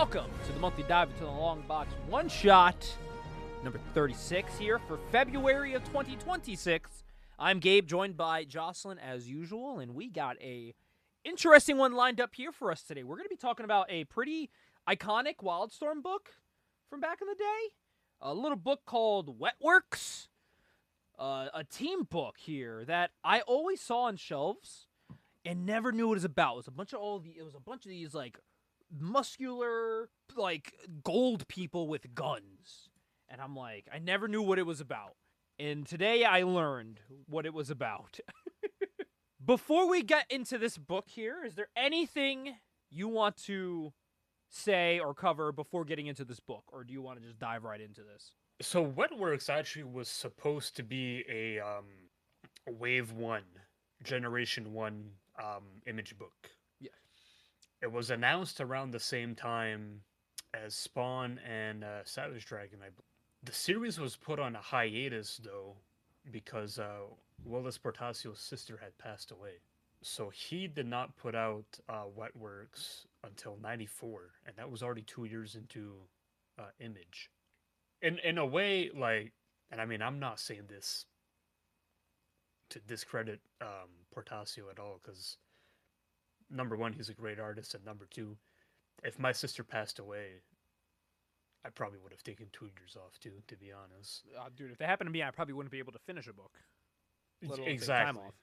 Welcome to the monthly dive into the long box one shot, number 36 here for February of 2026. I'm Gabe, joined by Jocelyn as usual, and we got a interesting one lined up here for us today. We're going to be talking about a pretty iconic Wildstorm book from back in the day, a little book called Wetworks, a team book here that I always saw on shelves and never knew what it was about. It was a bunch of these like muscular, like gold people with guns, and I'm like, I never knew what it was about, and today I learned what it was about. Before we get into this book here, is there anything you want to say or cover before getting into this book, or do you want to just dive right into this? So Wetworks actually was supposed to be a Wave 1, Generation 1 image book. Yeah. It was announced around the same time as Spawn and Savage Dragon, I believe. The series was put on a hiatus, though, because Willis Portacio's sister had passed away. So he did not put out Wetworks until 94, and that was already 2 years into Image. In a way, like, and I mean, I'm not saying this to discredit Portacio at all, because number one, he's a great artist, and number two, if my sister passed away, I probably would have taken 2 years off too, to be honest. Dude, if it happened to me, I probably wouldn't be able to finish a book. Let alone take Exactly. time off.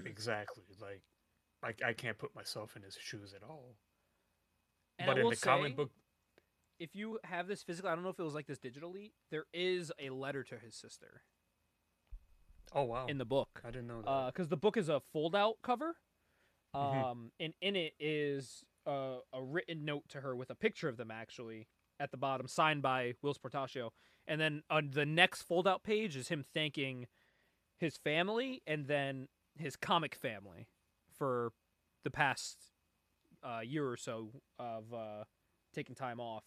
Exactly. Like I can't put myself in his shoes at all. And But I in will the say, comic book, if you have this physically, I don't know if it was like this digitally, there is a letter to his sister oh wow, in the book. I didn't know that. Because the book is a fold-out cover, Mhm. and in it is a written note to her with a picture of them actually at the bottom, signed by Whilce Portacio. And then on the next fold-out page is him thanking his family and then his comic family for the past year or so of taking time off.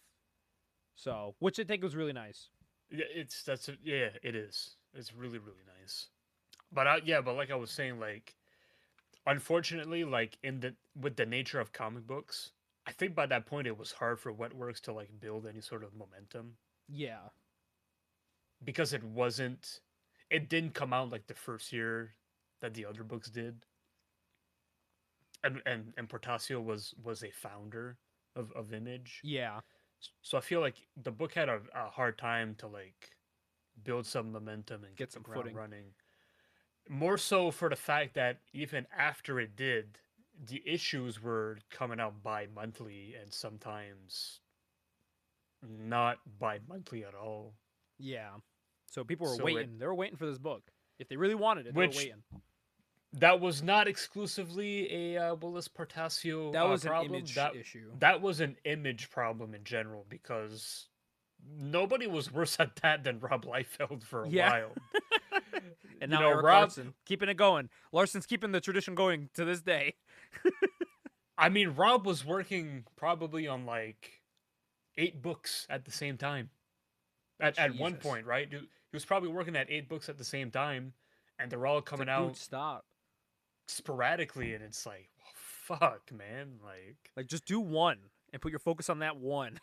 So, which I think was really nice. Yeah, it is. It's really really nice. But but like I was saying, like unfortunately, like with the nature of comic books, I think by that point it was hard for Wetworks to like build any sort of momentum Yeah. because it didn't come out like the first year that the other books did. And Portacio was a founder of Image. Yeah. So I feel like the book had a hard time to like build some momentum and Get get the some ground footing. running. More so for the fact that even after it did, the issues were coming out bi-monthly and sometimes not bi-monthly at all. Yeah. So people were So waiting. They were waiting for this book. If they really wanted it, they were which waiting. that was not exclusively a Willis Portacio That was an problem. image issue. That was an image problem in general because nobody was worse at that than Rob Liefeld for a Yeah. while. And You now know, Eric Rob- Larson, keeping it going. Larson's keeping the tradition going to this day. I mean, Rob was working probably on like 8 books at the same time. At one Jesus. point, right? He was probably working at 8 books at the same time, and they're all It's coming like, dude, out stop. sporadically, and it's like, well, fuck, man. Like, just do one and put your focus on that one.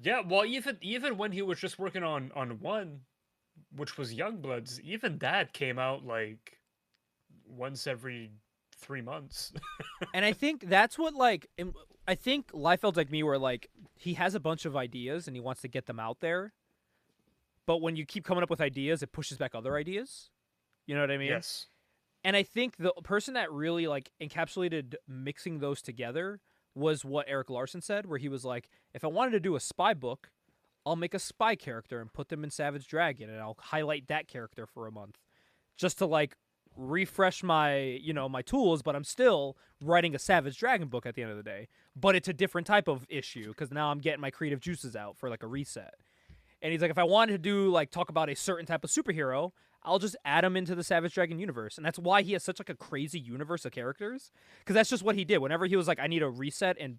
Yeah, well, even when he was just working on one, which was Youngbloods, even that came out like once every 3 months. And I think that's what, like, I think Liefeld's like me, where, like, he has a bunch of ideas and he wants to get them out there. But when you keep coming up with ideas, it pushes back other ideas. You know what I mean? Yes. And I think the person that really, like, encapsulated mixing those together was what Eric Larson said, where he was like, if I wanted to do a spy book, I'll make a spy character and put them in Savage Dragon, and I'll highlight that character for a month. Just to, like, refresh my, my tools, but I'm still writing a Savage Dragon book at the end of the day. But it's a different type of issue, because now I'm getting my creative juices out for, like, a reset. And he's like, if I wanted to do, like, talk about a certain type of superhero, I'll just add him into the Savage Dragon universe. And that's why he has such, like, a crazy universe of characters. Because that's just what he did. Whenever he was like, I need a reset and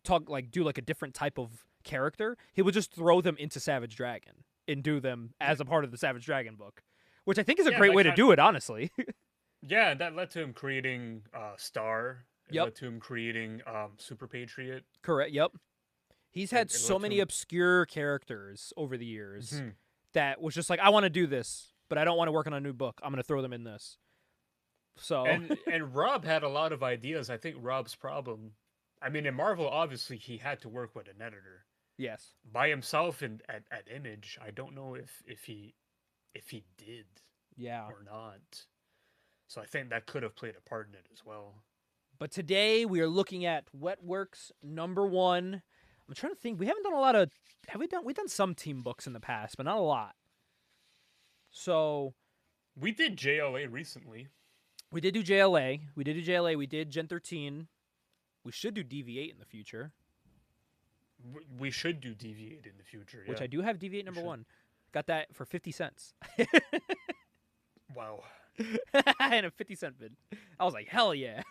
do, like, a different type of character, he would just throw them into Savage Dragon and do them as a part of the Savage Dragon book. Which I think is a great way to do it, honestly. Yeah, that led to him creating Star. It Yep. led to him creating Super Patriot. Correct, yep. He's had It so lets many him. obscure characters over the years Mhm. that was just like, I want to do this, but I don't want to work on a new book. I'm going to throw them in this. So, And Rob had a lot of ideas. I think Rob's problem. I mean, in Marvel, obviously he had to work with an editor yes. by himself. And at Image, I don't know if he did Yeah. or not. So I think that could have played a part in it as well. But today we are looking at Wetworks #1. I'm trying to think. We haven't done a lot of. Have we done? We've done some team books in the past, but not a lot. So We did JLA recently. we did do JLA. We did do JLA. We did Gen 13. We should do DV8 in the future, We should do Deviate in the future. which Yeah. I do have DV8 #1. Got that for 50 cents. Wow. And a 50-cent bid. I was like, hell yeah.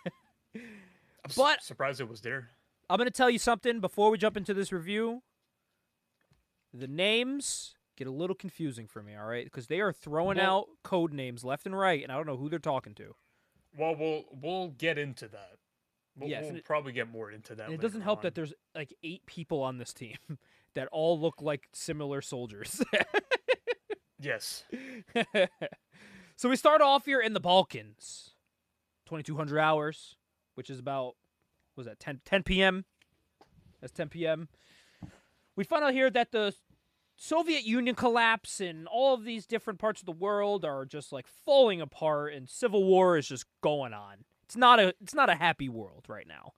I'm But- surprised it was there. I'm going to tell you something before we jump into this review. The names get a little confusing for me, all right? Because they are throwing Well- out code names left and right, and I don't know who they're talking to. Well, we'll get into that. Yes, We'll and it- probably get more into that. And it doesn't later help on. that there's like 8 people on this team that all look like similar soldiers. Yes. So we start off here in the Balkans. 2,200 hours, which is about, what was that, 10 p.m.? That's 10 p.m. We find out here that the Soviet Union collapse and all of these different parts of the world are just like falling apart and civil war is just going on. It's not a happy world right now.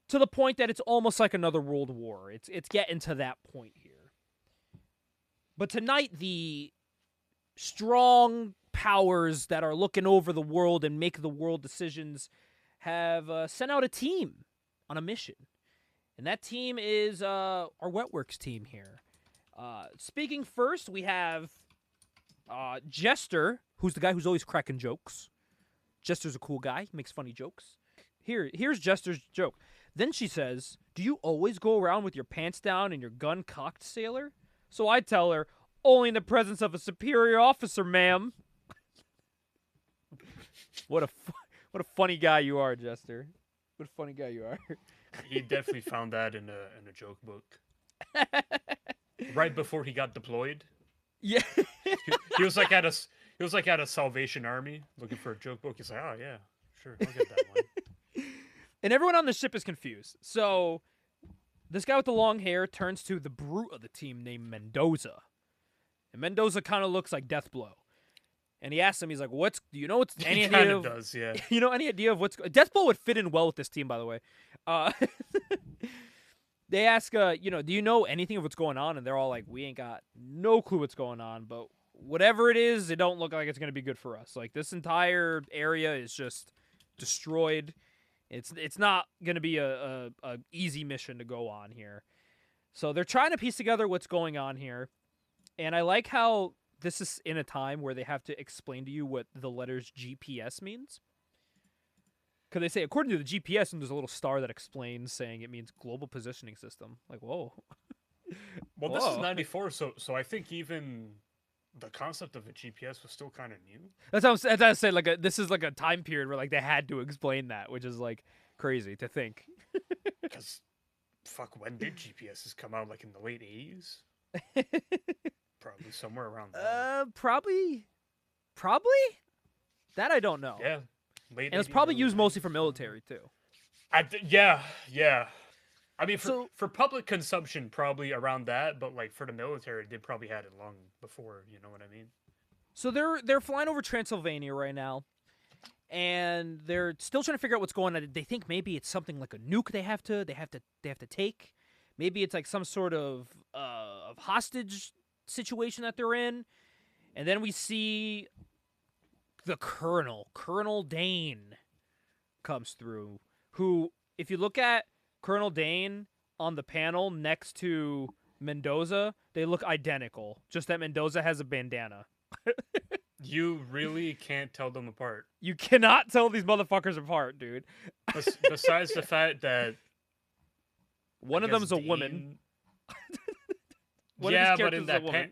To the point that it's almost like another world war. It's getting to that point here. But tonight the strong powers that are looking over the world and make the world decisions have sent out a team on a mission. And that team is our Wetworks team here. Speaking first, we have Jester, who's the guy who's always cracking jokes. Jester's a cool guy. He makes funny jokes. Here's Jester's joke. Then she says, "Do you always go around with your pants down and your gun cocked, sailor?" So I tell her, "Only in the presence of a superior officer, ma'am." What a funny guy you are, Jester. What a funny guy you are. He definitely found that in a joke book. Right before he got deployed. Yeah. He was like at a Salvation Army looking for a joke book. He's like, oh yeah, sure, I'll get that one. And everyone on the ship is confused. So this guy with the long hair turns to the brute of the team named Mendoza. And Mendoza kind of looks like Deathblow. And he asks him, he's like, do you know what's any He idea kind of of does, yeah. you know any idea of what's Deathblow would fit in well with this team, by the way. They ask, do you know anything of what's going on? And they're all like, we ain't got no clue what's going on, but whatever it is, it don't look like it's going to be good for us. Like, this entire area is just destroyed. It's not going to be a easy mission to go on here. So they're trying to piece together what's going on here. And I like how this is in a time where they have to explain to you what the letters GPS means. Because they say, according to the GPS, and there's a little star that explains, saying it means global positioning system. Like, whoa. Well, this is Whoa. 94, so I think even the concept of a GPS was still kind of new. That's what I said. Like, this is like a time period where like they had to explain that, which is like crazy to think. Because, fuck, when did GPSs come out? Like in the late 80s? Probably somewhere around there. Probably. That I don't know. Yeah. Late And it was 80s, probably early used mostly 90s, for military too. Yeah. I mean, So- for public consumption, probably around that, but like for the military, they probably had it long before. You know what I mean? So they're flying over Transylvania right now, and they're still trying to figure out what's going on. They think maybe it's something like a nuke they have to take. Maybe it's like some sort of hostage situation that they're in. And then we see the Colonel Dane comes through, who, if you look at Colonel Dane on the panel next to Mendoza, they look identical, just that Mendoza has a bandana. You really can't tell them apart. You cannot tell these motherfuckers apart, dude. Besides the fact that One I of guess them's a woman. Dane- One yeah, of his but in characters is that a woman.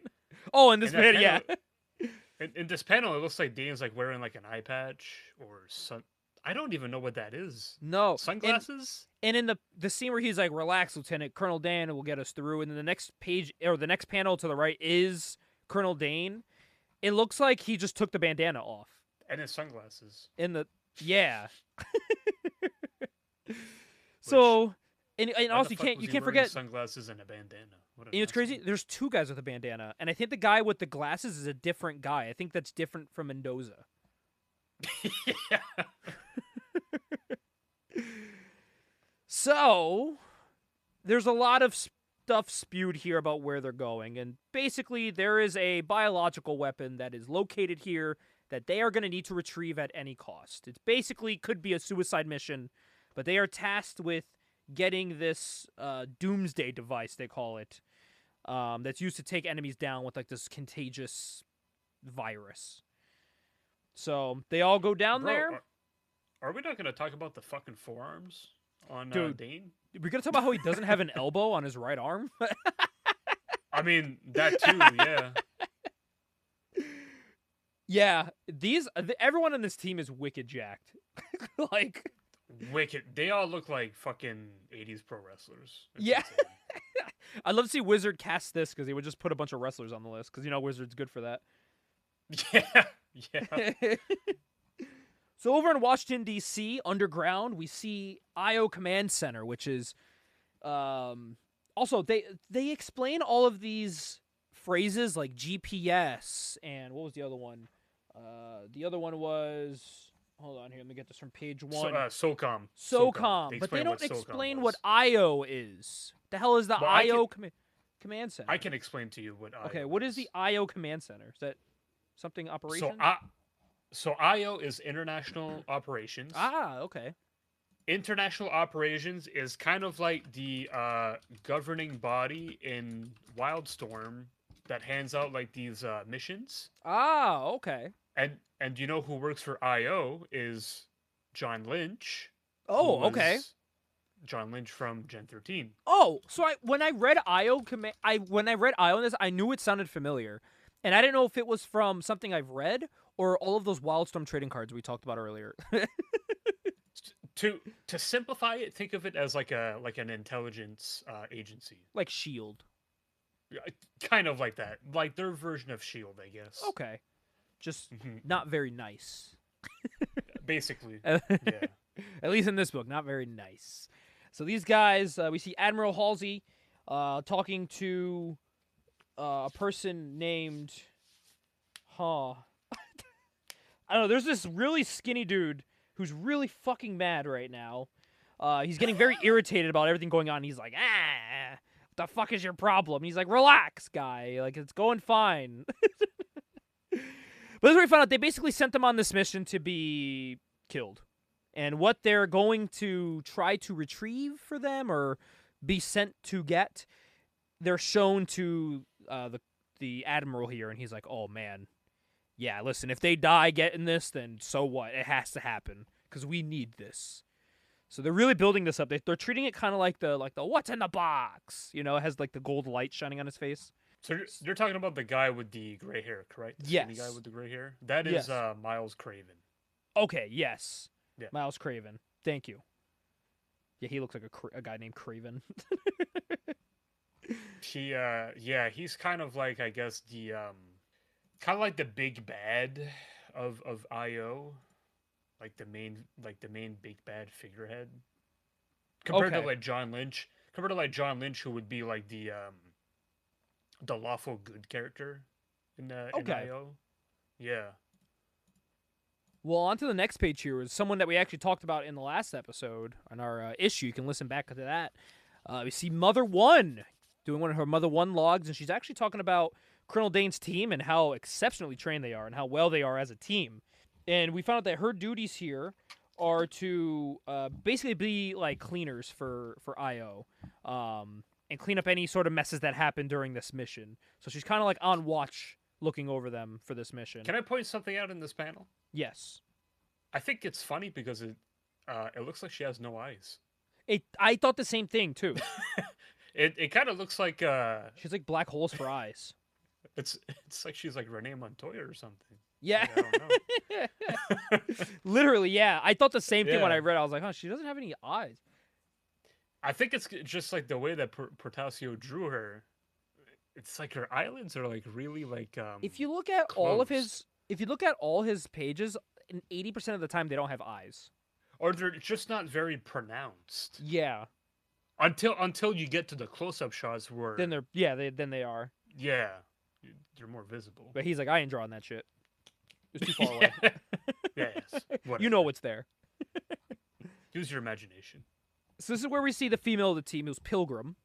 Oh, in this in that vid, yeah. in this panel, it looks like Dane's like wearing like an eye patch or some. I don't even know what that is. No. Sunglasses? And in the scene where he's like, "Relax, Lieutenant, Colonel Dan will get us through," and then the next page or the next panel to the right is Colonel Dane. It looks like he just took the bandana off. And his sunglasses. Yeah. So, and also you can't forget sunglasses and a bandana. It's crazy. There's two guys with a bandana, and I think the guy with the glasses is a different guy. I think that's different from Mendoza. Yeah. So, there's a lot of stuff spewed here about where they're going, and basically there is a biological weapon that is located here that they are going to need to retrieve at any cost. It basically could be a suicide mission, but they are tasked with getting this doomsday device, they call it, that's used to take enemies down with like this contagious virus. So they all go down there. Are we not going to talk about the fucking forearms on Dane? We're going to talk about how he doesn't have an elbow on his right arm? I mean, that too, yeah. Yeah, everyone on this team is wicked jacked. Like... Wicked. They all look like fucking 80s pro wrestlers. It's yeah. I'd love to see Wizard cast this because he would just put a bunch of wrestlers on the list because, Wizard's good for that. Yeah. So over in Washington, D.C., underground, we see IO Command Center, which is... also, they explain all of these phrases like GPS and... What was the other one? The other one was... Hold on here, let me get this from page 1. SOCOM. SOCOM, but they don't explain what IO is. The hell is the IO Command Center? I can explain to you what IO is. Okay, what is the IO Command Center? Is that something operation? So IO is International Operations. Ah, okay. International Operations is kind of like the governing body in Wildstorm that hands out like these missions. Ah, okay. And you know who works for IO is John Lynch. Oh, okay. John Lynch from Gen 13. Oh, so when I read IO in this, I knew it sounded familiar, and I didn't know if it was from something I've read or all of those Wildstorm trading cards we talked about earlier. To simplify it, think of it as like an intelligence agency, like SHIELD. Kind of like that, like their version of SHIELD, I guess. Okay. Just not very nice. Basically, yeah. At least in this book, not very nice. So these guys, we see Admiral Halsey talking to a person named... I don't know, there's this really skinny dude who's really fucking mad right now. He's getting very irritated about everything going on. He's like, what the fuck is your problem? And he's like, relax, guy. Like, it's going fine. But this is where we found out they basically sent them on this mission to be killed. And what they're going to try to retrieve for them or be sent to get, they're shown to the Admiral here. And he's like, oh, man. Yeah, listen, if they die getting this, then so what? It has to happen because we need this. So they're really building this up. They're treating it kind of like the what's in the box. It has like the gold light shining on his face. So you're talking about the guy with the gray hair, correct? The yes. The guy with the gray hair? That is Miles Craven. Okay, yes. Yeah. Miles Craven. Thank you. Yeah, he looks like a guy named Craven. He's kind of like, I guess, the kind of like the big bad of IO. Like the main big bad figurehead. Compared to like John Lynch. Who would be like the lawful good character in IO. Yeah. Well, on to the next page here is someone that we actually talked about in the last episode on our issue. You can listen back to that. We see Mother One doing one of her Mother One logs, and she's actually talking about Colonel Dane's team and how exceptionally trained they are and how well they are as a team. And we found out that her duties here are to basically be like cleaners for IO. And clean up any sort of messes that happen during this mission. So she's kind of like on watch looking over them for this mission. Can I point something out in this panel? Yes. I think it's funny because it looks like she has no eyes. I thought the same thing, too. It kind of looks like... she's like black holes for eyes. It's like she's like Renee Montoya or something. Yeah. Like, I don't know. Literally, yeah. I thought the same thing when I Yeah. read. I was like, "Huh, she doesn't have any eyes." I think it's just like the way that Portacio drew her. It's like her eyelids are like really like If you look at closed, if you look at all his pages, 80% of the time they don't have eyes. or they're just not very pronounced Yeah. until you get to the close-up shots Then where then they are. yeah, they're more visible. But he's like, I ain't drawing that shit. It's too far away. Yes, whatever. You know what's there. Use your imagination. So this is where we see the female of the team, who's Pilgrim.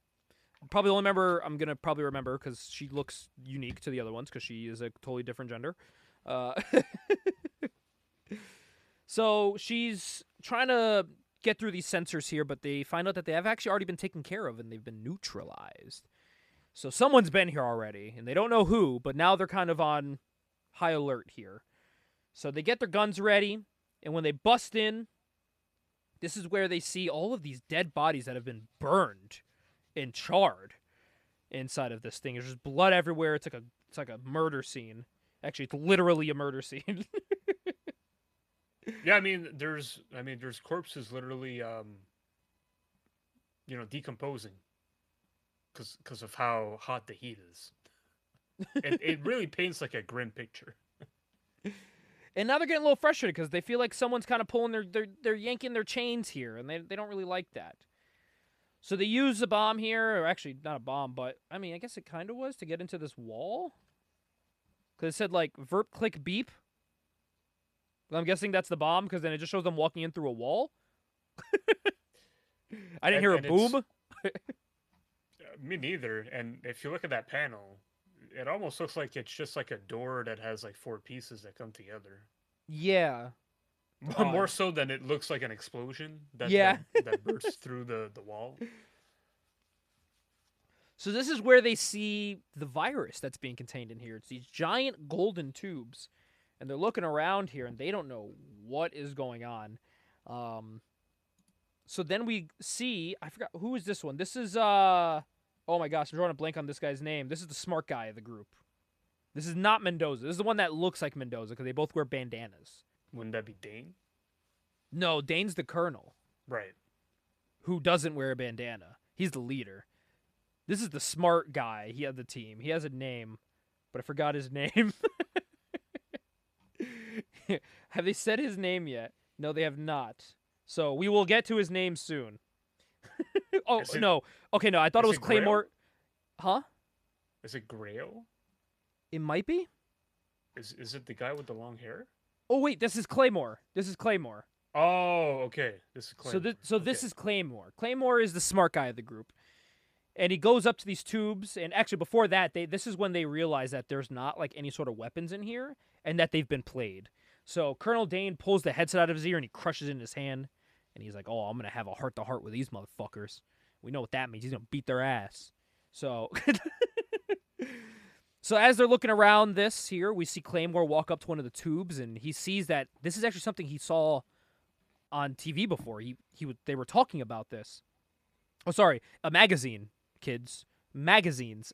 Probably the only member I'm gonna probably remember because she looks unique to the other ones because she is a totally different gender. Uh, so she's trying to get through these sensors here, but they find out that they have actually already been taken care of and they've been neutralized. So someone's been here already, and they don't know who, but now they're kind of on high alert here. So they get their guns ready, and when they bust in, this is where they see all of these dead bodies that have been burned and charred inside of this thing. There's just blood everywhere. It's like a murder scene. Actually, it's literally a murder scene. Yeah, there's corpses literally decomposing because of how hot the heat is. It really paints like a grim picture. And now they're getting a little frustrated because they feel like someone's kind of pulling they're yanking their chains here, and they don't really like that. So they use a bomb here, or actually not a bomb, but I guess it kind of was to get into this wall. Because it said like verp click beep. I'm guessing that's the bomb because then it just shows them walking in through a wall. I didn't hear a boom. Me neither. And if you look at that panel, it almost looks like it's just like a door that has like 4 pieces that come together. Yeah. More so than it looks like an explosion that bursts through the wall. So this is where they see the virus that's being contained in here. It's these giant golden tubes. And they're looking around here, and they don't know what is going on. So then we see... I forgot... Who is this one? This is... Oh my gosh, I'm drawing a blank on this guy's name. This is the smart guy of the group. This is not Mendoza. This is the one that looks like Mendoza, because they both wear bandanas. Wouldn't that be Dane? No, Dane's the colonel. Right. Who doesn't wear a bandana. He's the leader. This is the smart guy. He had the team. He has a name, but I forgot his name. Have they said his name yet? No, they have not. So we will get to his name soon. No. Okay, no, I thought it was Claymore. Huh? Is it Grail? It might be. Is it the guy with the long hair? Oh wait, this is Claymore. This is Claymore. Oh, okay. This is Claymore. This is Claymore. Claymore is the smart guy of the group. And he goes up to these tubes, and actually before that, this is when they realize that there's not like any sort of weapons in here, and that they've been played. So Colonel Dane pulls the headset out of his ear and he crushes it in his hand, and he's like, "Oh, I'm gonna have a heart-to-heart with these motherfuckers." We know what that means. He's gonna beat their ass. So, so as they're looking around this here, we see Claymore walk up to one of the tubes, and he sees that this is actually something he saw on TV before. They were talking about this. Oh, sorry, a magazine. Kids, magazines,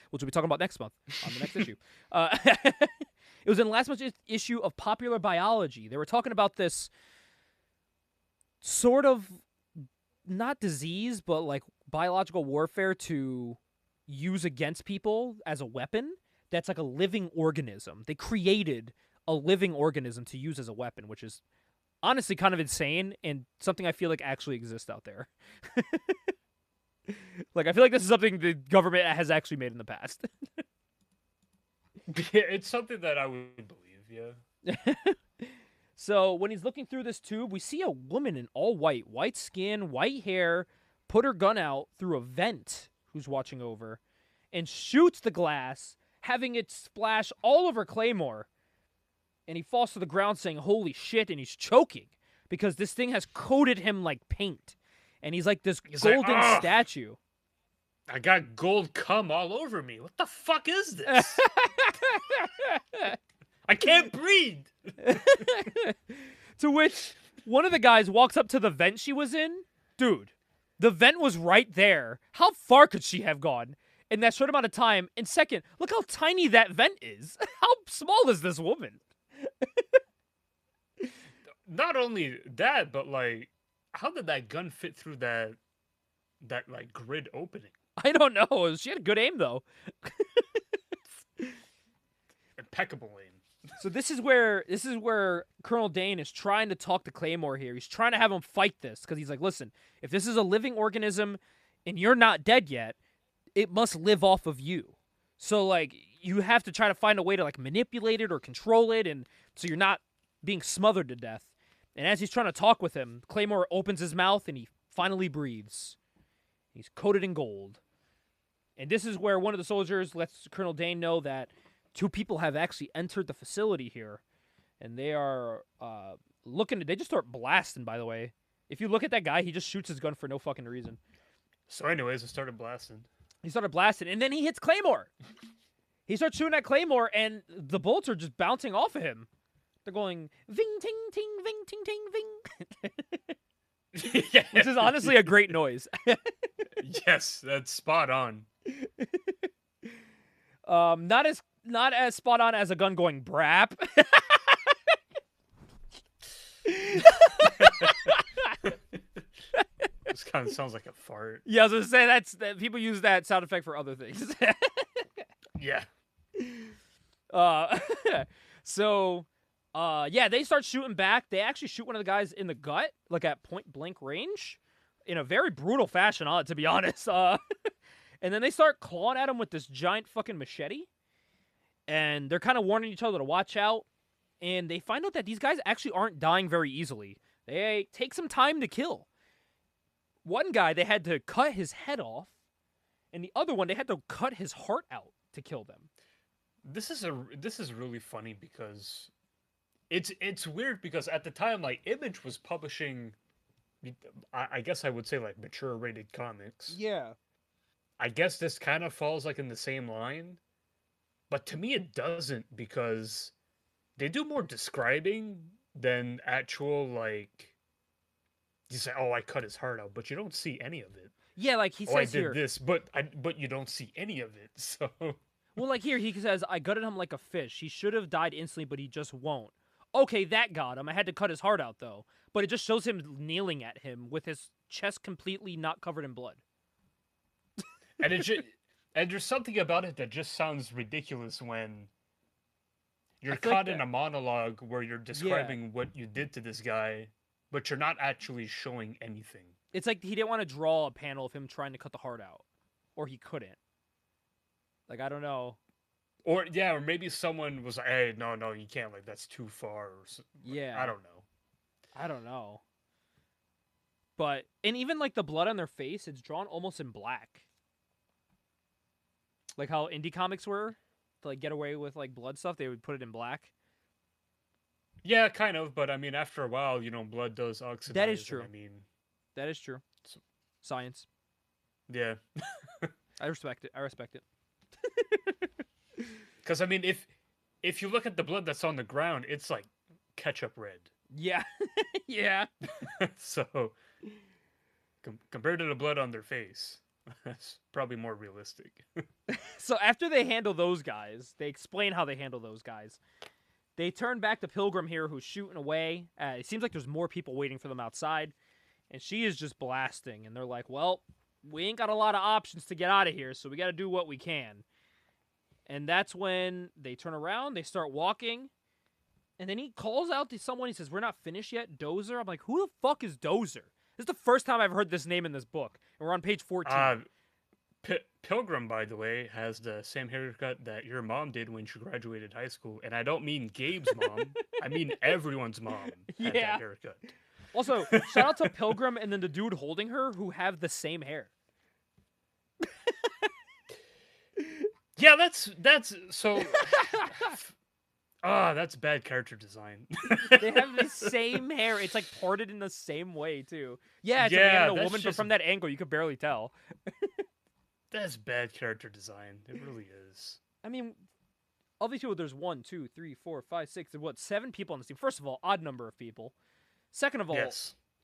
which we'll be talking about next month on the next issue. It was in last month's issue of Popular Biology. They were talking about this sort of, not disease, but like biological warfare to use against people as a weapon that's like a living organism. They created a living organism to use as a weapon, which is honestly kind of insane and something I feel like actually exists out there. Like, I feel like this is something the government has actually made in the past. Yeah, it's something that I would believe, yeah. So, when he's looking through this tube, we see a woman in all white skin, white hair, put her gun out through a vent who's watching over, and shoots the glass, having it splash all over Claymore. And he falls to the ground saying, "Holy shit," and he's choking because this thing has coated him like paint. And he's like this golden statue. I got gold cum all over me. What the fuck is this? I can't breathe. To which one of the guys walks up to the vent she was in. Dude, the vent was right there. How far could she have gone? in that short amount of time. And second, look how tiny that vent is. How small is this woman? Not only that, but like, how did that gun fit through that like grid opening? I don't know. She had a good aim though. Impeccable aim. So this is where Colonel Dane is trying to talk to Claymore here. He's trying to have him fight this because he's like, listen, if this is a living organism and you're not dead yet, it must live off of you. So like you have to try to find a way to like manipulate it or control it, and so you're not being smothered to death. And as he's trying to talk with him, Claymore opens his mouth and he finally breathes. He's coated in gold. And this is where one of the soldiers lets Colonel Dane know that 2 people have actually entered the facility here. And they are they just start blasting, by the way. If you look at that guy, he just shoots his gun for no fucking reason. So anyways, it started blasting. He started blasting, and then he hits Claymore. He starts shooting at Claymore, and the bullets are just bouncing off of him. They're going, ving, ting, ting, ving, ting, ting, ving. Yeah. Which is honestly a great noise. Yes, that's spot on. Not as spot on as a gun going brap. This kind of sounds like a fart. Yeah, I was gonna say that people use that sound effect for other things. Yeah. Yeah, they start shooting back. They actually shoot one of the guys in the gut, like at point blank range, in a very brutal fashion, to be honest. And then they start clawing at him with this giant fucking machete. And they're kind of warning each other to watch out. And they find out that these guys actually aren't dying very easily. They take some time to kill. One guy, they had to cut his head off. And the other one, they had to cut his heart out to kill them. This is really funny because it's weird because at the time, like, Image was publishing, I guess I would say, like, mature rated comics. Yeah. I guess this kind of falls like in the same line, but to me it doesn't because they do more describing than actual, like, you say, oh, I cut his heart out, but you don't see any of it. Yeah, like he says I did here. this, but you don't see any of it. So Well, like here, he says, I gutted him like a fish. He should have died instantly, but he just won't. Okay, that got him. I had to cut his heart out, though. But it just shows him kneeling at him with his chest completely not covered in blood. and there's something about it that just sounds ridiculous when you're caught in a monologue where you're describing what you did to this guy, but you're not actually showing anything. It's like he didn't want to draw a panel of him trying to cut the heart out. Or he couldn't. Like, I don't know. Or maybe someone was like, hey, no, you can't, like, that's too far. Yeah. I don't know. But, and even, like, the blood on their face, it's drawn almost in black. Like how indie comics were, to, like, get away with, like, blood stuff, they would put it in black. Yeah, kind of, but, I mean, after a while, blood does oxidize. That is true. That is true. Science. Yeah. I respect it. Because, I mean, if you look at the blood that's on the ground, it's like ketchup red. Yeah. Yeah. So, compared to the blood on their face, that's probably more realistic. So after they handle those guys, they explain how they handle those guys. They turn back to Pilgrim here, who's shooting away. It seems like there's more people waiting for them outside. And she is just blasting. And they're like, well, we ain't got a lot of options to get out of here, so we got to do what we can. And that's when they turn around, they start walking, and then he calls out to someone. He says, we're not finished yet, Dozer. I'm like, who the fuck is Dozer? This is the first time I've heard this name in this book, and we're on page 14. Pilgrim, by the way, has the same haircut that your mom did when she graduated high school, and I don't mean Gabe's mom. I mean everyone's mom had that haircut. Also, shout out to Pilgrim and then the dude holding her who have the same hair. Yeah, that's so. That's bad character design. They have the same hair. It's like parted in the same way too. Yeah, it's a man and a woman, but from that angle, you could barely tell. That's bad character design. It really is. I mean, all these people. There's 1, 2, 3, 4, 5, 6. What? 7 people on this team. First of all, odd number of people. Second of all,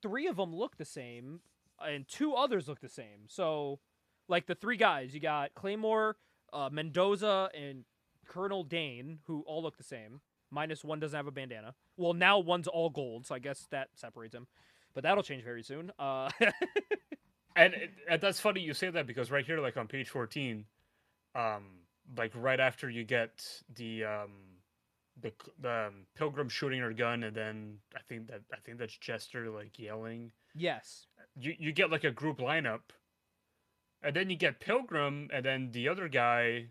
3 of them look the same, and 2 others look the same. So, Like the three guys, you got Claymore, Mendoza, and Colonel Dane, who all look the same. Minus one doesn't have a bandana. Well, now one's all gold, so I guess that separates him. But that'll change very soon. And that's funny you say that, because right here, like on page 14, like right after you get the pilgrim shooting her gun, and then I think that's Jester like yelling. Yes. You get like a group lineup, and then you get Pilgrim, and then the other guy,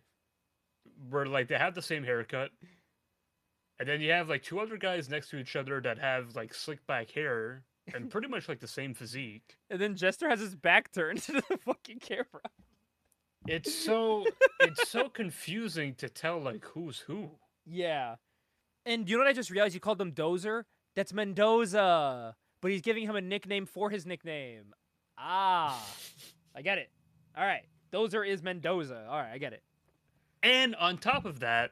where like they have the same haircut, and then you have like two other guys next to each other that have like slick back hair and pretty much like the same physique. And then Jester has his back turned to the fucking camera. It's so confusing to tell like who's who. Yeah. And you know what I just realized? You called him Dozer? That's Mendoza. But he's giving him a nickname for his nickname. Ah. I get it. All right. Dozer is Mendoza. All right, I get it. And on top of that,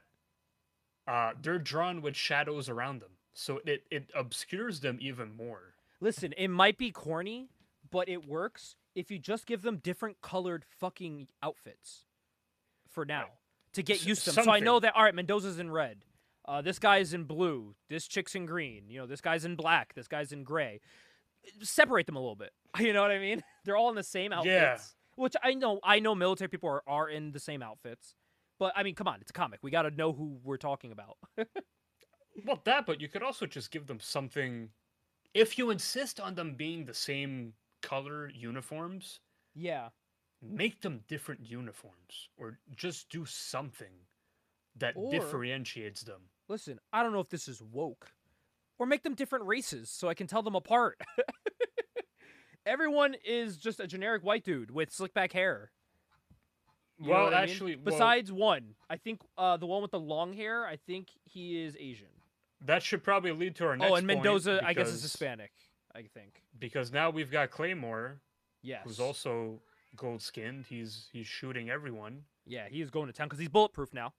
they're drawn with shadows around them. So it obscures them even more. Listen, it might be corny, but it works if you just give them different colored fucking outfits for now to get used to them. So I know that, all right, Mendoza's in red. This guy's in blue. This chick's in green. You know, this guy's in black. This guy's in gray. Separate them a little bit. You know what I mean? They're all in the same outfits. Yeah. Which I know military people are in the same outfits. But, I mean, come on. It's a comic. We got to know who we're talking about. Well, but you could also just give them something. If you insist on them being the same color uniforms, yeah, make them different uniforms, or just do something that differentiates them. Listen, I don't know if this is woke, or make them different races so I can tell them apart. Everyone is just a generic white dude with slick back hair. You know what I mean? Besides one, I think the one with the long hair, I think he is Asian. That should probably lead to our next point. Oh, and Mendoza, I guess, is Hispanic, I think. Because now we've got Claymore, yes, who's also gold-skinned. He's shooting everyone. Yeah, he is going to town because he's bulletproof now.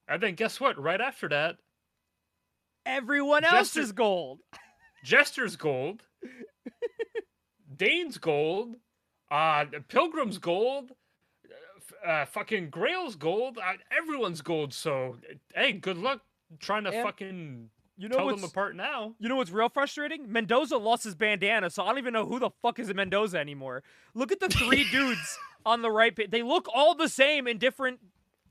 And then guess what? Right after that, everyone else is gold. Jester's gold. Dane's gold. Pilgrim's gold. Fucking Grail's gold. Everyone's gold. So, hey, good luck trying to fucking tell them apart now. You know what's real frustrating? Mendoza lost his bandana, so I don't even know who the fuck is Mendoza anymore. Look at the three dudes on the right. They look all the same in different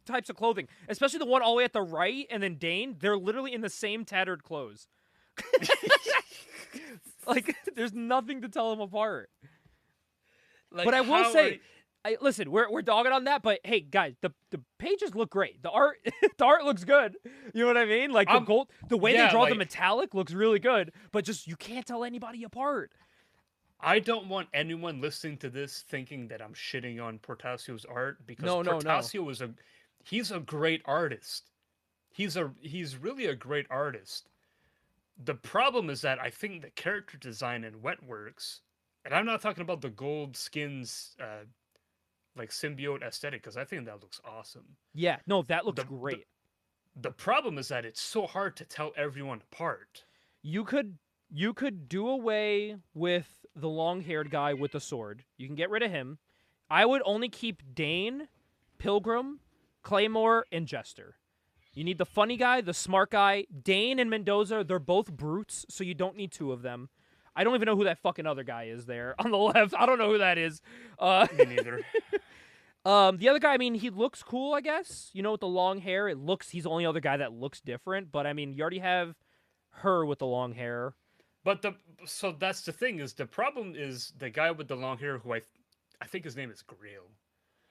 types of clothing, especially the one all the way at the right, and then Dane. They're literally in the same tattered clothes. Like, there's nothing to tell them apart. Like, but I will say, listen, we're dogging on that, but hey, guys, the pages look great. The art looks good. You know what I mean? Like the way they draw the metallic looks really good, but just you can't tell anybody apart. I don't want anyone listening to this thinking that I'm shitting on Portacio's art, because Portacio is he's a great artist. He's really a great artist. The problem is that I think the character design in Wetworks, and I'm not talking about the gold skins, like symbiote aesthetic, because I think that looks awesome. Yeah, no, that looks great. The problem is that it's so hard to tell everyone apart. You could do away with the long-haired guy with the sword. You can get rid of him. I would only keep Dane, Pilgrim, Claymore, and Jester. You need the funny guy, the smart guy. Dane and Mendoza, they're both brutes, so you don't need two of them. I don't even know who that fucking other guy is there on the left. I don't know who that is. Me neither. The other guy, I mean, he looks cool, I guess. You know, with the long hair, he's the only other guy that looks different. But, I mean, you already have her with the long hair. But so that's the thing, is the problem is the guy with the long hair, who I think his name is Grail.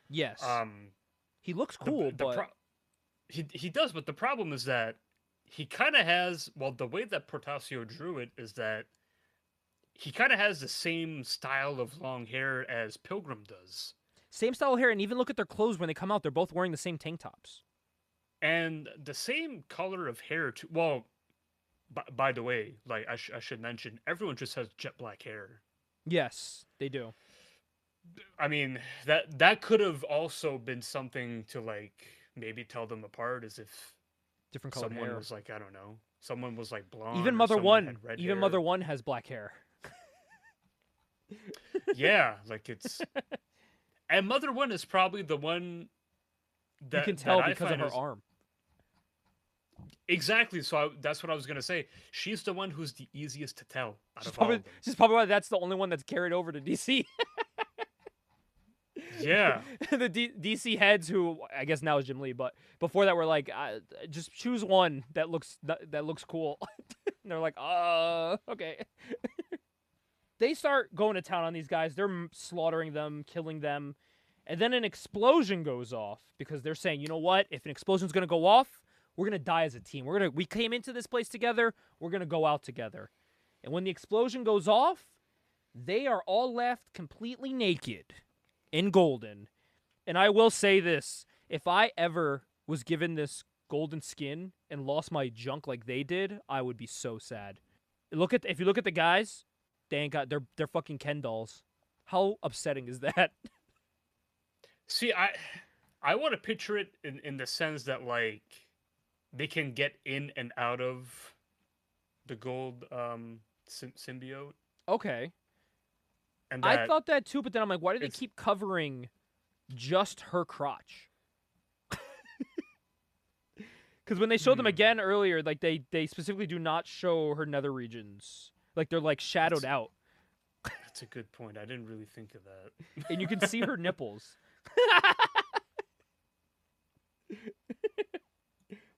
Yes. He looks cool, but... He does, but the problem is that he kind of has... Well, the way that Portacio drew it is that he kind of has the same style of long hair as Pilgrim does. Same style of hair, and even look at their clothes when they come out. They're both wearing the same tank tops. And the same color of hair, too. Well, by the way, like I should mention, everyone just has jet black hair. Yes, they do. I mean, that could have also been something to, like, maybe tell them apart, as if different colored someone hair was like, I don't know, someone was like blonde. Even Mother One has black hair. Yeah, like it's And Mother One is probably the one You can that tell I because of find her is arm. exactly. So that's what I was gonna say. She's the one who's the easiest to tell out She's of all probably of them. she's probably why that's the only one that's carried over to DC. Yeah. The DC heads, who I guess now is Jim Lee, but before that were like, just choose one that looks cool. And they're like, okay. They start going to town on these guys. They're slaughtering them, killing them, and then an explosion goes off because they're saying, you know what? If an explosion's gonna go off, we're gonna die as a team. We came into this place together. We're gonna go out together. And when the explosion goes off, they are all left completely naked in golden. And I will say this, if I ever was given this golden skin and lost my junk like they did, I would be so sad. If you look at the guys, they ain't got they're fucking Ken dolls. How upsetting is that? See, I want to picture it in the sense that like they can get in and out of the gold symbiote, Okay. and I that thought that too, but then I'm like, why do they it's keep covering just her crotch? Because when they showed them again earlier, like they specifically do not show her nether regions. Like they're like shadowed out. that's a good point. I didn't really think of that. And you can see her nipples.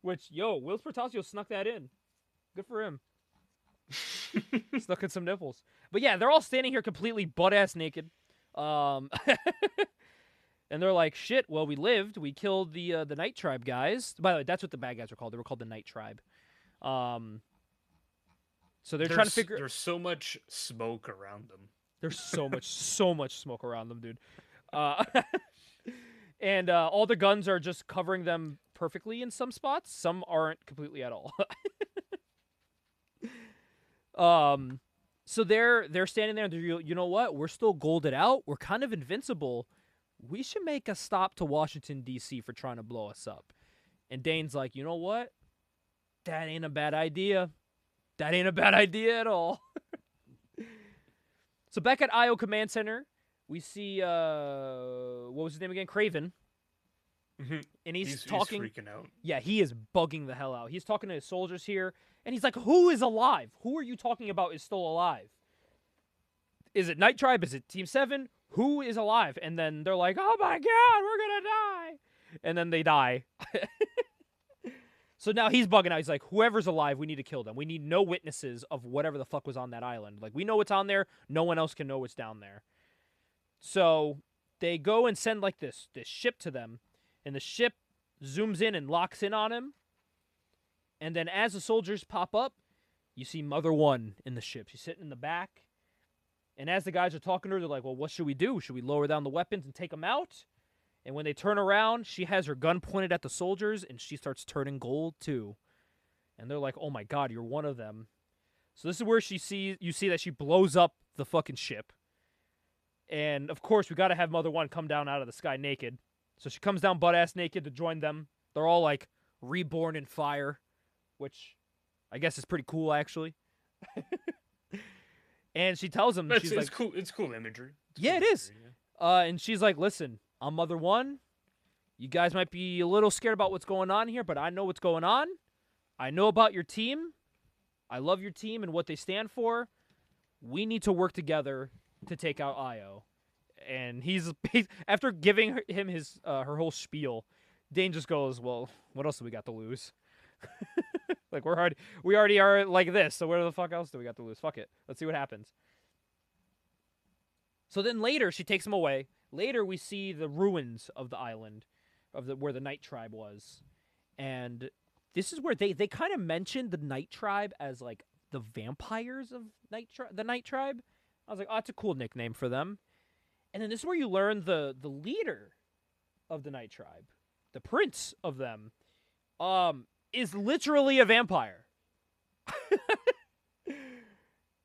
Which, Whilce Portacio snuck that in. Good for him. Snuck in some nipples. But yeah, they're all standing here completely butt-ass naked. And they're like, shit, well, we lived. We killed the Night Tribe guys. By the way, that's what the bad guys were called. They were called the Night Tribe. So they're trying to figure... There's so much smoke around them. There's so much smoke around them, dude. And all the guns are just covering them perfectly in some spots. Some aren't completely at all. So they're standing there and they're, you know what? We're still golded out. We're kind of invincible. We should make a stop to Washington, D.C. for trying to blow us up. And Dane's like, you know what? That ain't a bad idea. That ain't a bad idea at all. So back at IO Command Center, we see, what was his name again? Craven. Mm-hmm. And he's talking. He's freaking out. Yeah, he is bugging the hell out. He's talking to his soldiers here, and he's like, who is alive? Who are you talking about is still alive? Is it Night Tribe? Is it Team 7? Who is alive? And then they're like, oh my god, we're gonna die. And then they die. So now he's bugging out. He's like, whoever's alive, we need to kill them. We need no witnesses of whatever the fuck was on that island. Like, we know what's on there. No one else can know what's down there. So they go and send like this ship to them. And the ship zooms in and locks in on him. And then as the soldiers pop up, you see Mother One in the ship. She's sitting in the back. And as the guys are talking to her, they're like, well, what should we do? Should we lower down the weapons and take them out? And when they turn around, she has her gun pointed at the soldiers, and she starts turning gold too. And they're like, oh my god, you're one of them. So this is where you see that she blows up the fucking ship. And of course, we got to have Mother One come down out of the sky naked. So she comes down butt-ass naked to join them. They're all, like, reborn in fire, which I guess is pretty cool, actually. And she tells them, It's cool. It's cool imagery. It is. Yeah. And she's like, listen, I'm Mother One. You guys might be a little scared about what's going on here, but I know what's going on. I know about your team. I love your team and what they stand for. We need to work together to take out Io. And he's after giving him his her whole spiel, Dane just goes, well, what else do we got to lose? Like, we already are like this, so where the fuck else do we got to lose? Fuck it. Let's see what happens. So then later, she takes him away. Later, we see the ruins of the island, where the Night Tribe was. And this is where they kind of mentioned the Night Tribe as, like, the vampires of the Night Tribe. I was like, oh, that's a cool nickname for them. And then this is where you learn the leader of the Night Tribe, the prince of them, is literally a vampire.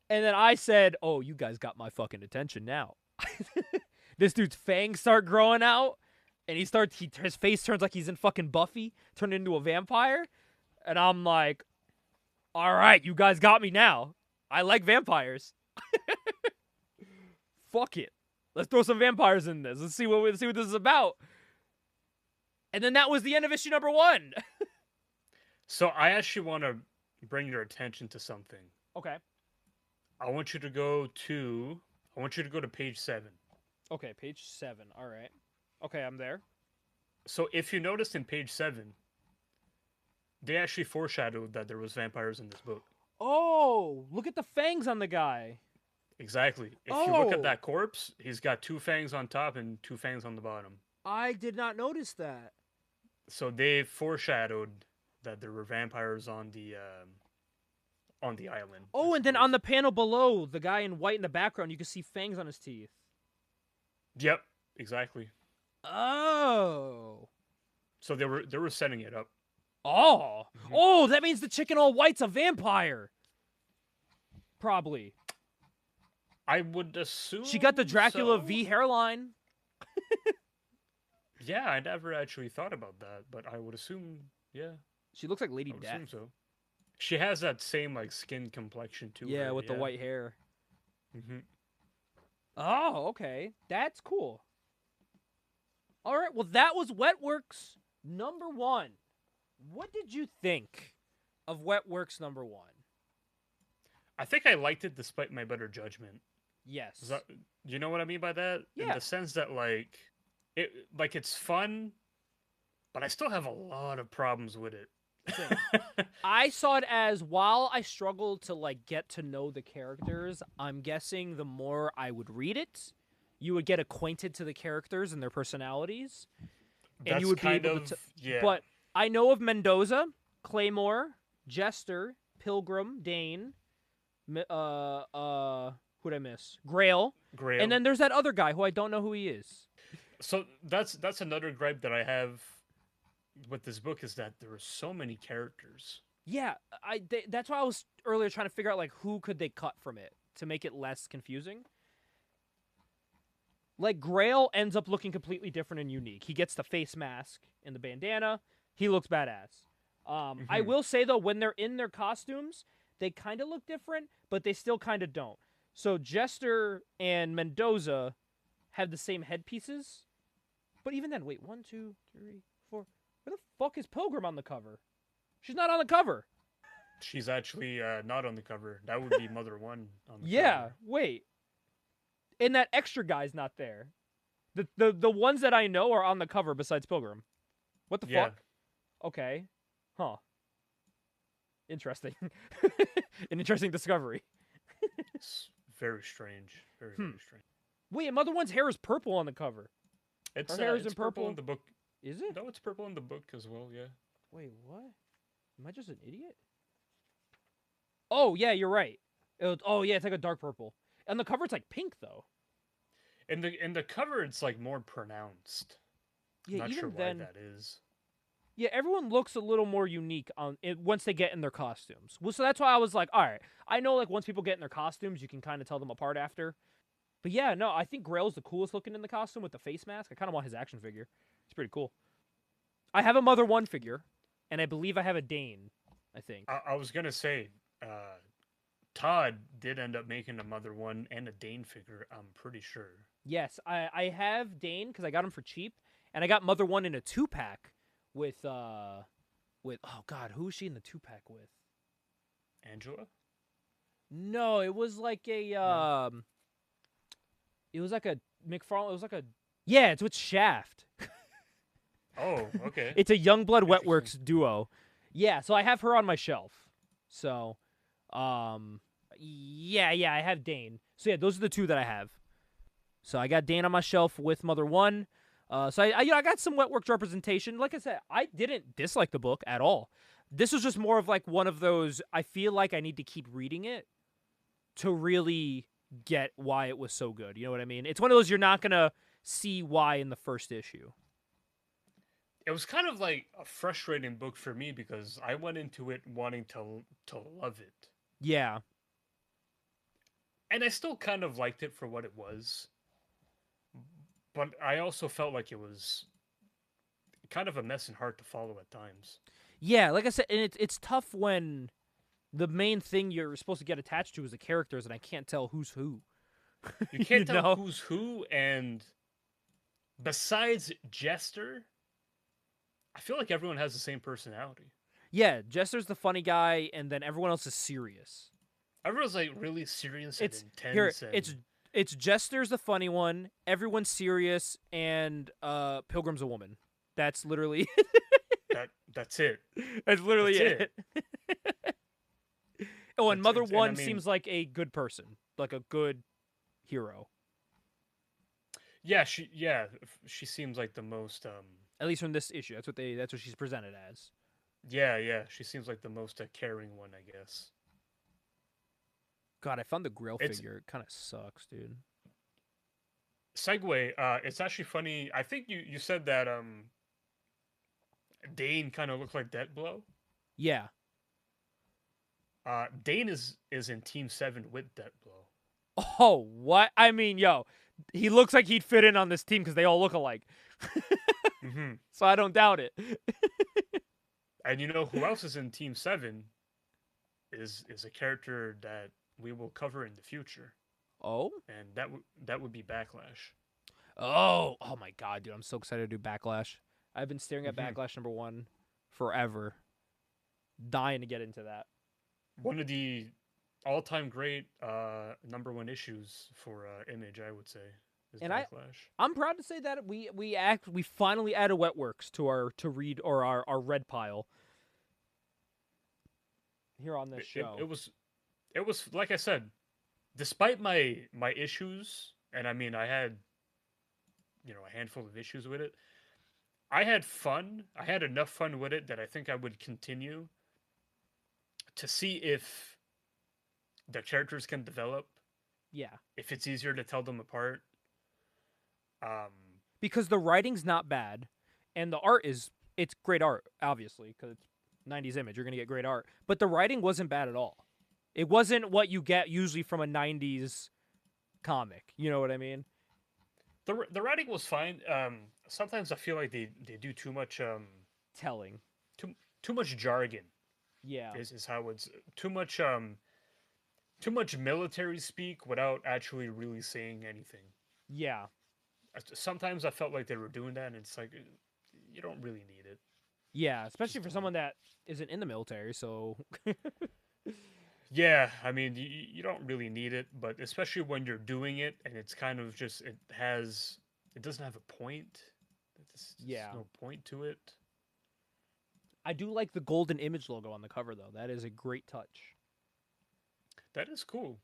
And then I said, oh, you guys got my fucking attention now. This dude's fangs start growing out, and his face turns like he's in fucking Buffy, turned into a vampire. And I'm like, all right, you guys got me now. I like vampires. Fuck it. Let's throw some vampires in this. Let's see what this is about. And then that was the end of issue number 1. So I actually want to bring your attention to something. Okay. I want you to go to page 7. Okay, page 7. All right. Okay, I'm there. So if you noticed in page 7, they actually foreshadowed that there was vampires in this book. Oh, look at the fangs on the guy. Exactly. If you look at that corpse, he's got 2 fangs on top and 2 fangs on the bottom. I did not notice that. So they foreshadowed that there were vampires on the island. Oh, and then on the panel below, the guy in white in the background, you can see fangs on his teeth. Yep, exactly. Oh. So they were setting it up. Oh. Mm-hmm. Oh, that means the chick in all white's a vampire. Probably. I would assume she got the Dracula so. V hairline. Yeah, I never actually thought about that, but I would assume, yeah. She looks like Lady Death. I would assume so. She has that same like skin complexion too. Yeah, with the white hair. Mm-hmm. Oh, okay. That's cool. All right, well, that was Wetworks number 1. What did you think of Wetworks number 1? I think I liked it despite my better judgment. Yes. You know what I mean by that? Yeah. In the sense that it's fun, but I still have a lot of problems with it. I saw it as, while I struggled to like get to know the characters, I'm guessing the more I would read it, you would get acquainted to the characters and their personalities, and you would be able to. Yeah. But I know of Mendoza, Claymore, Jester, Pilgrim, Dane. Who'd I miss? Grail. And then there's that other guy who I don't know who he is. So that's another gripe that I have with this book, is that there are so many characters. Yeah, that's why I was earlier trying to figure out like who could they cut from it to make it less confusing. Like Grail ends up looking completely different and unique. He gets the face mask and the bandana. He looks badass. I will say though, when they're in their costumes, they kind of look different, but they still kind of don't. So Jester and Mendoza have the same headpieces, but even then, wait, 1, 2, 3, 4. Where the fuck is Pilgrim on the cover? She's not on the cover. She's actually not on the cover. That would be Mother 1 on the cover. Wait. And that extra guy's not there. The ones that I know are on the cover besides Pilgrim. What the fuck? Okay. Huh. Interesting. An interesting discovery. It's very strange. Very strange. Wait, and Mother 1's hair is purple on the cover. Her hair is in purple in the book. Is it? No, it's purple in the book as well, yeah. Wait, what? Am I just an idiot? Oh, yeah, you're right. Oh, yeah, it's like a dark purple. On the cover, it's like pink, though. In the cover, it's like more pronounced. Yeah, not even sure then, why that is. Yeah, everyone looks a little more unique once they get in their costumes. Well, so that's why I was like, all right, I know like once people get in their costumes, you can kind of tell them apart after. But yeah, no, I think Grail's the coolest looking in the costume with the face mask. I kind of want his action figure. It's pretty cool. I have a Mother 1 figure, and I believe I have a Dane, I think. I was going to say, Todd did end up making a Mother 1 and a Dane figure, I'm pretty sure. Yes, I have Dane because I got him for cheap, and I got Mother 1 in a 2-pack with oh god, who was she in the 2-pack with? Angela? No, it was like a it was like a McFarlane. It was like a it's with Shaft. Oh, okay. It's a Youngblood Wetworks duo. Yeah, so I have her on my shelf. So, yeah, I have Dane. So yeah, those are the 2 that I have. So I got Dane on my shelf with Mother 1. So I got some Wetworks representation. Like I said, I didn't dislike the book at all. This was just more of like one of those, I feel like I need to keep reading it to really get why it was so good. You know what I mean? It's one of those you're not going to see why in the first issue. It was kind of like a frustrating book for me because I went into it wanting to love it. Yeah. And I still kind of liked it for what it was. But I also felt like it was kind of a mess and hard to follow at times. Yeah, like I said, and it's tough when the main thing you're supposed to get attached to is the characters, and I can't tell who's who. You can't tell know? who's who, and besides Jester, I feel like everyone has the same personality. Yeah, Jester's the funny guy, and then everyone else is serious. Everyone's like really serious and It's here. intense, and It's Jester's the funny one. Everyone's serious, and Pilgrim's a woman. That's literally that's it. that's literally That's it. Oh, and Mother And I One mean, seems like a good person, like a good hero. yeah, she seems like the most At least from this issue, that's what she's presented as. yeah, she seems like the most caring one, I guess. God, I found the Grail It's figure. It kind of sucks, dude. segue. It's actually funny. I think you said that Dane kind of looked like Deathblow. Yeah. Dane is in Team 7 with Deathblow. Oh, what? I mean, yo, he looks like he'd fit in on this team because they all look alike. Mm-hmm. So I don't doubt it. And you know who else is in Team 7 is a character that we will cover in the future, Oh? and that would be Backlash. Oh my god, dude, I'm so excited to do Backlash. I've been staring at Mhm. Backlash #1 forever. Dying to get into that. One of the all-time great #1 issues for Image, I would say, is And Backlash. I'm proud to say that we finally added Wetworks to our to read or our red pile here on this show. It was like I said, despite my issues, and I mean I had a handful of issues with it. I had fun. I had enough fun with it that I think I would continue to see if the characters can develop, Yeah. if it's easier to tell them apart. Um, Because the writing's not bad and the art it's great art, obviously, because it's 90s Image. You're going to get great art. But the writing wasn't bad at all. It wasn't what you get usually from a 90s comic. You know what I mean? the writing was fine. Sometimes I feel like they do too much Telling. too much jargon. Yeah. Is how it's too much military speak without actually really saying anything. Yeah. Sometimes I felt like they were doing that, and it's like you don't really need it. Yeah, especially Just for someone that isn't in the military, so yeah, I mean you don't really need it, but especially when you're doing it and it's kind of just it doesn't have a point. There's yeah. no point to it. I do like the golden Image logo on the cover though. That is a great touch. That is cool.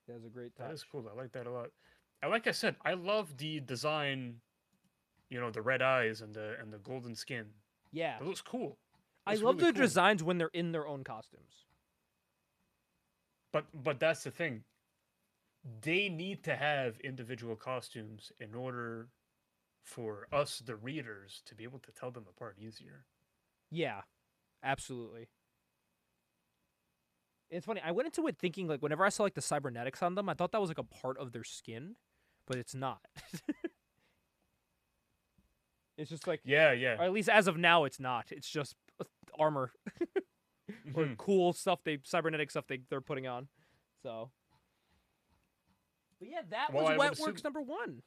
That is a great touch. That is cool. I like that a lot. And like I said, I love the design. The red eyes and the golden skin. Yeah. It looks cool. I It's love really their cool. designs when they're in their own costumes. But that's the thing. They need to have individual costumes in order for us, the readers, to be able to tell them apart easier. Yeah. Absolutely. It's funny. I went into it thinking like whenever I saw like the cybernetics on them, I thought that was like a part of their skin, but it's not. It's just like Yeah. or at least as of now it's not. It's just armor or Mhm. cool stuff cybernetic stuff they're putting on. So but yeah, that Well, was I would Wetworks assume- #1.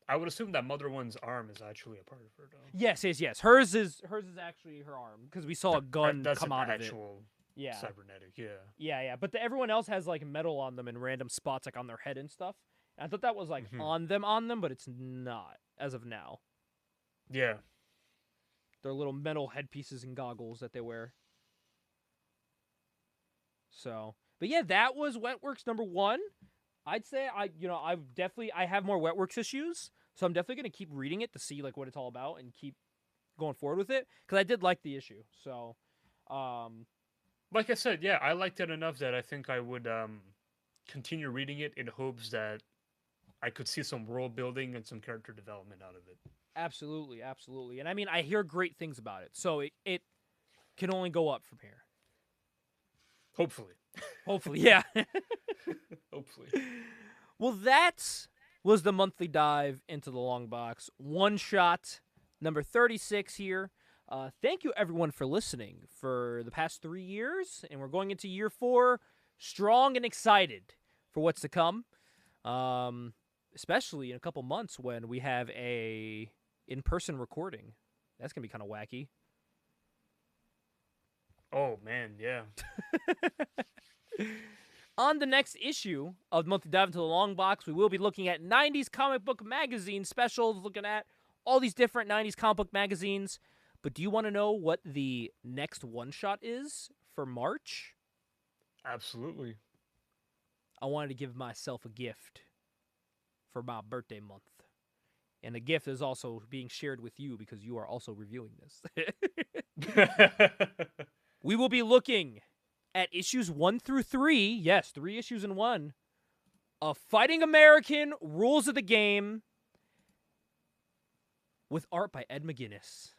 I would assume that Mother One's arm is actually a part of her, though. Yes. Hers is actually her arm because we saw a gun That's come an out of it. actual Yeah. cybernetic. Yeah. Yeah. But everyone else has like metal on them in random spots, like on their head and stuff. And I thought that was like Mhm. on them, but it's not as of now. Yeah. They're little metal headpieces and goggles that they wear. So, but yeah, that was Wetworks #1. I'd say I have more Wetworks issues, so I'm definitely gonna keep reading it to see like what it's all about and keep going forward with it because I did like the issue. So, Like I said, yeah, I liked it enough that I think I would continue reading it in hopes that I could see some world building and some character development out of it. absolutely. And I mean, I hear great things about it, so it can only go up from here. Hopefully. Hopefully, yeah. Hopefully. Well, that was the monthly dive into the long box. One shot, number 36 here. Thank you, everyone, for listening for the past 3 years. And we're going into year 4 strong and excited for what's to come. Especially in a couple months when we have a in-person recording. That's going to be kind of wacky. Oh, man, yeah. On the next issue of Monthly Dive into the Long Box, we will be looking at 90s comic book magazine specials, looking at all these different 90s comic book magazines. But do you want to know what the next one-shot is for March? Absolutely. I wanted to give myself a gift for my birthday month. And the gift is also being shared with you because you are also reviewing this. We will be looking at issues 1 through 3. Yes, 3 issues in 1. Of Fighting American Rules of the Game with art by Ed McGuinness.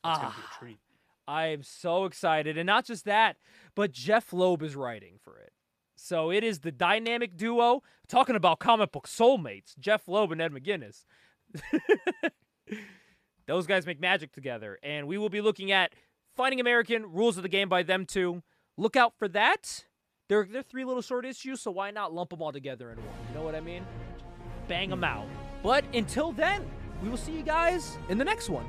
That's going to be a treat. I am so excited. And not just that, but Jeff Loeb is writing for it. So it is the dynamic duo, talking about comic book soulmates, Jeff Loeb and Ed McGuinness. Those guys make magic together. And we will be looking at Fighting American, Rules of the Game by them too. Look out for that. They're 3 little short issues, so why not lump them all together in one? You know what I mean? Bang them out. But until then, we will see you guys in the next one.